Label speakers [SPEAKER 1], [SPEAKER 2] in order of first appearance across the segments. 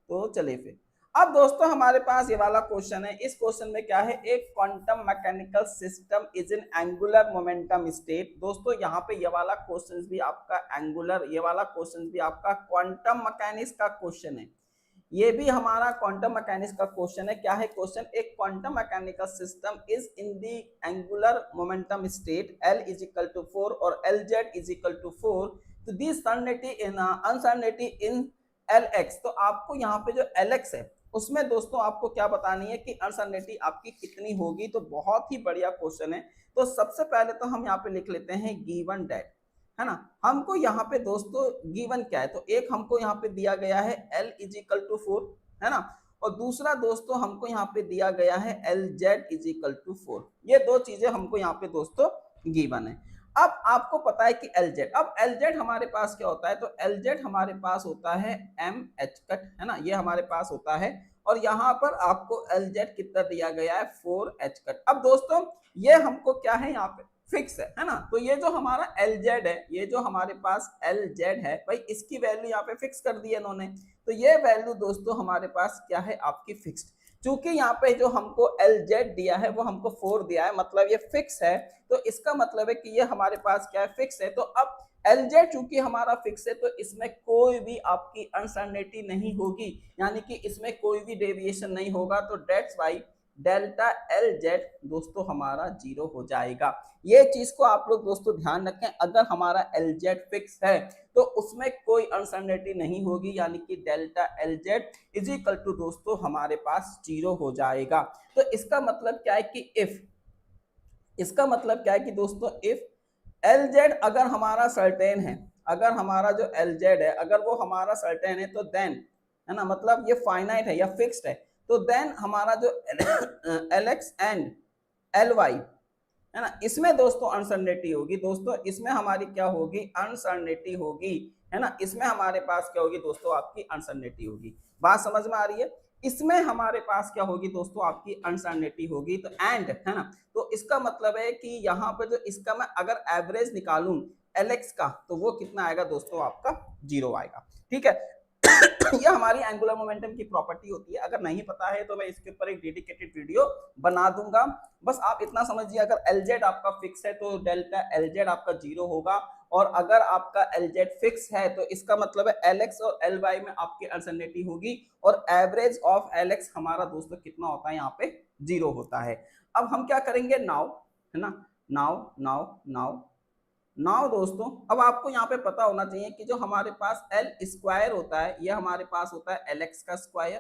[SPEAKER 1] तो चलिए फिर अब दोस्तों हमारे पास ये वाला क्वेश्चन है। इस क्वेश्चन में क्या है, एक quantum mechanical system is in angular momentum state. दोस्तों यहाँ पे ये वाला क्वेश्चन भी आपका एंगुलर, ये वाला क्वेश्चन भी आपका क्वांटम मैकेनिक्स का क्वेश्चन है। ये भी हमारा क्वांटम मैकेनिक्स का क्वेश्चन है। क्या है क्वेश्चन, एक quantum mechanical system is in the angular momentum state L is equal to 4 और LZ इज इक्वल टू 4 तो दी अनसर्टेनिटी इन Lx। तो आपको यहाँ पे जो Lx है उसमें दोस्तों आपको क्या बतानी है कि अनसर्टेनिटी आपकी कितनी होगी। तो बहुत ही बढ़िया क्वेश्चन है। तो सबसे पहले तो हम यहाँ पे लिख लेते हैं गिवन दैट, है ना। हमको यहाँ पे दोस्तों गिवन क्या है, तो एक हमको यहाँ पे दिया गया है L इज इक्वल टू 4, है ना, और दूसरा दोस्तों हमको यहाँ पे दिया गया है LZ इज इक्वल टू 4। ये दो चीजें हमको यहाँ पे दोस्तों गिवन है। अब आपको पता है कि LZ, अब LZ हमारे पास क्या होता है, तो LZ हमारे पास होता है MH कट, है ना, ये हमारे पास होता है। और यहाँ पर आपको LZ कितना दिया गया है 4H कट। अब दोस्तों ये हमको क्या है यहाँ पे फिक्स है ना। तो ये जो हमारा LZ है, ये जो हमारे पास LZ है भाई, इसकी वैल्यू यहाँ पे फिक्स कर दी है इन्होंने। तो ये वैल्यू दोस्तों हमारे पास क्या है आपकी फिक्स्ड। चूंकि यहाँ पे जो हमको LZ दिया है वो हमको 4 दिया है, मतलब ये फिक्स है। तो इसका मतलब है कि ये हमारे पास क्या है फिक्स है। तो अब LZ चूंकि हमारा फिक्स है तो इसमें कोई भी आपकी अनसर्टेनिटी नहीं होगी, यानी कि इसमें कोई भी डेविएशन नहीं होगा। तो डेट्स वाई डेल्टा LZ दोस्तों हमारा 0 हो जाएगा। ये चीज को आप लोग दोस्तों ध्यान रखें, अगर हमारा LZ फिक्स है तो उसमें कोई अनसर्टेनिटी नहीं होगी, यानी कि delta LZ is equal to दोस्तों हमारे पास 0 हो जाएगा। तो इसका मतलब क्या है कि इफ, इसका मतलब क्या है कि दोस्तों इफ LZ अगर हमारा सर्टेन है, अगर हमारा जो LZ है अगर वो हमारा सर्टेन है तो देन, है ना, मतलब ये फाइनाइट है या फिक्स्ड है, तो देन हमारा जो LX एंड LY, है ना, इसमें दोस्तों अनसर्टेनिटी होगी। दोस्तों इसमें हमारी क्या होगी, अनसर्टेनिटी होगी, है ना, इसमें हमारे पास क्या होगी दोस्तों आपकी अनसर्टेनिटी होगी। बात समझ में आ रही है। इसमें हमारे पास क्या होगी दोस्तों आपकी अनसर्टेनिटी होगी। तो एंड, है ना, तो इसका मतलब है कि यहाँ पे जो इसका मैं अगर एवरेज निकालूं LX का तो वो कितना आएगा दोस्तों आपका 0 आएगा। ठीक है ये हमारी एंगुलर मोमेंटम की प्रॉपर्टी होती है। अगर नहीं पता है तो मैं इसके ऊपर एक डेडिकेटेड वीडियो बना दूंगा। बस आप इतना समझिए, अगर LZ आपका फिक्स है तो डेल्टा LZ आपका 0 होगा, और अगर आपका LZ फिक्स है तो इसका मतलब है LX और LY में आपकी अनसर्टेनिटी होगी, और एवरेज ऑफ LX हमारा दोस्तों कितना होता है यहाँ पे 0 होता है। अब हम क्या करेंगे नाउ, है ना, नाउ नाउ नाउ नाउ दोस्तों अब आपको यहाँ पे पता होना चाहिए कि जो हमारे पास L स्क्वायर होता है ये हमारे पास होता है LX का स्क्वायर,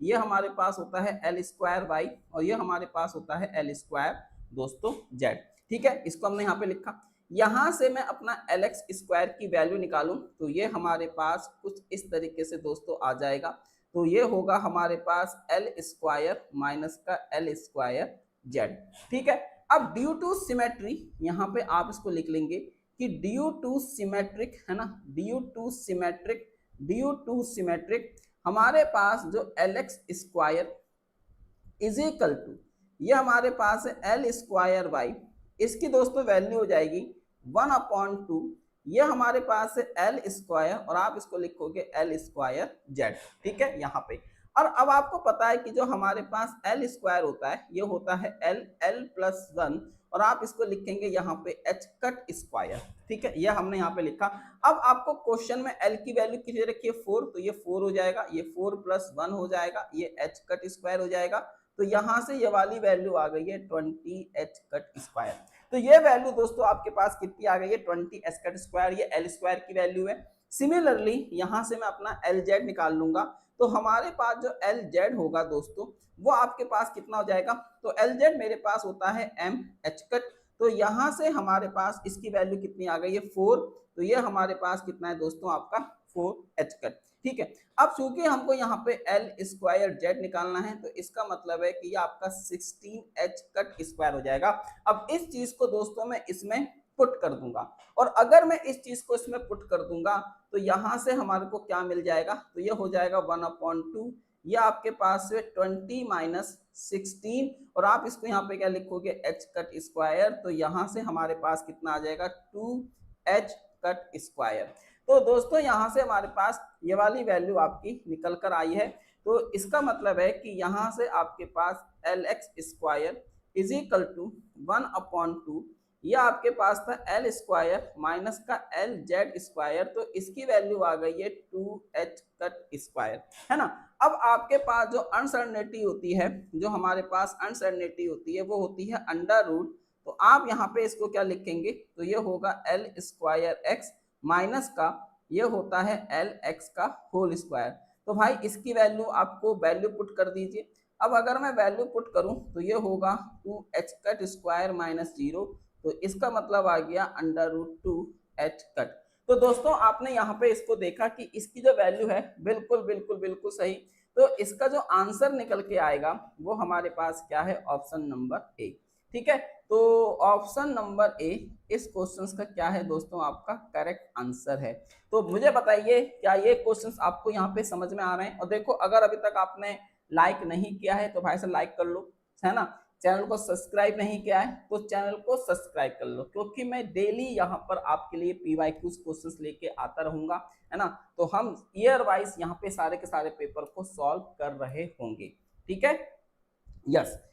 [SPEAKER 1] ये हमारे पास होता है L स्क्वायर Y, और ये हमारे पास होता है L स्क्वायर दोस्तों Z। ठीक है, इसको हमने यहाँ पे लिखा। यहाँ से मैं अपना LX स्क्वायर की वैल्यू निकालूं तो ये हमारे पास कुछ इस तरीके से दोस्तों आ जाएगा। तो ये होगा हमारे पास L स्क्वायर माइनस का L स्क्वायर Z। ठीक है, अब ड्यू टू सिमेट्री यहाँ पे आप इसको लिख लेंगे कि ड्यू टू सिमेट्रिक, है ना, ड्यू टू सिमेट्रिक हमारे पास जो LX square is equal to ये हमारे पास है L स्क्वायर Y, इसकी दोस्तों वैल्यू हो जाएगी 1/2, ये हमारे पास है L स्क्वायर और आप इसको लिखोगे L स्क्वायर Z। ठीक है यहाँ पे। और अब आपको पता है कि जो हमारे पास L स्क्वायर होता है ये होता है L प्लस 1, और आप इसको लिखेंगे यहाँ पे H कट स्क्वायर। ठीक है, ये हमने यहाँ पे लिखा। अब आपको क्वेश्चन में L की वैल्यू कितनी रखी है 4, तो ये 4 हो जाएगा, ये 4 प्लस 1 हो जाएगा, ये H कट स्क्वायर हो जाएगा। तो यहाँ से ये वाली वैल्यू आ गई है 20H कट स्क्वायर। तो ये वैल्यू दोस्तों आपके पास कितनी आ गई है 20H कट स्क्वायर, ये L स्क्वायर की वैल्यू है। सिमिलरली यहाँ से मैं अपना LZ निकाल लूंगा, तो हमारे पास जो LZ होगा दोस्तों वो आपके पास कितना हो जाएगा, तो LZ मेरे पास होता है MH कट। तो यहाँ से हमारे पास इसकी वैल्यू कितनी आ गई है 4, तो ये हमारे पास कितना है दोस्तों आपका 4H कट। ठीक है, अब चूंकि हमको यहाँ पे L स्क्वायर Z निकालना है तो इसका मतलब है कि ये आपका 16H कट स्क्वायर हो जाएगा। अब इस चीज को दोस्तों मैं इसमें पुट कर दूंगा, और अगर मैं इस चीज को इसमें पुट कर दूंगा तो यहां से हमारे को क्या मिल जाएगा, तो ये हो जाएगा 1/2, ये आपके पास है 20 माइनस 16, और आप इसको यहाँ पे क्या लिखोगे H कट स्क्वायर, तो यहाँ से हमारे पास कितना आ जाएगा 2H कट स्क्वायर। तो दोस्तों यहाँ से हमारे पास ये वाली वैल्यू आपकी निकल कर आई है। तो इसका मतलब है कि यहाँ से आपके पास L X square is equal to 1/2, ये आपके पास था एल स्क्वायर माइनस का एल जेड स्क्वायर, तो इसकी वैल्यू आ गई है 2h कट स्क्वायर, है ना। अब आपके पास जो अनसर्टेनिटी होती है, जो हमारे पास अनसर्टेनिटी होती है, वो होती है अंडर रूट। तो आप यहाँ पे इसको क्या लिखेंगे, तो ये होगा एल स्क्वायर एक्स माइनस का ये होता है एल एक्स का होल स्क्वायर। तो भाई इसकी वैल्यू आपको वैल्यू पुट कर दीजिए। अब अगर मैं वैल्यू पुट करूं तो ये होगा 2h कट स्क्वायर माइनस 0, तो इसका मतलब आ गया अंडर रूट 2h कट। तो दोस्तों आपने यहाँ पे इसको देखा कि इसकी जो वैल्यू है बिल्कुल बिल्कुल बिल्कुल सही। तो इसका जो आंसर निकल के आएगा वो हमारे पास क्या है, ऑप्शन नंबर ए। ठीक है, तो ऑप्शन नंबर ए इस क्वेश्चन का क्या है दोस्तों, आपका करेक्ट आंसर है। तो मुझे बताइए क्या ये क्वेश्चंस आपको यहाँ पे समझ में आ रहे हैं। और देखो अगर अभी तक आपने लाइक नहीं किया है तो भाई से लाइक कर लो, है ना। चैनल को सब्सक्राइब नहीं किया है तो चैनल को सब्सक्राइब कर लो, क्योंकि मैं डेली यहाँ पर आपके लिए पीवाईक्यूज क्वेश्चंस लेके आता रहूंगा, है ना। तो हम ईयर वाइज यहाँ पे सारे के सारे पेपर को सॉल्व कर रहे होंगे। ठीक है, यस।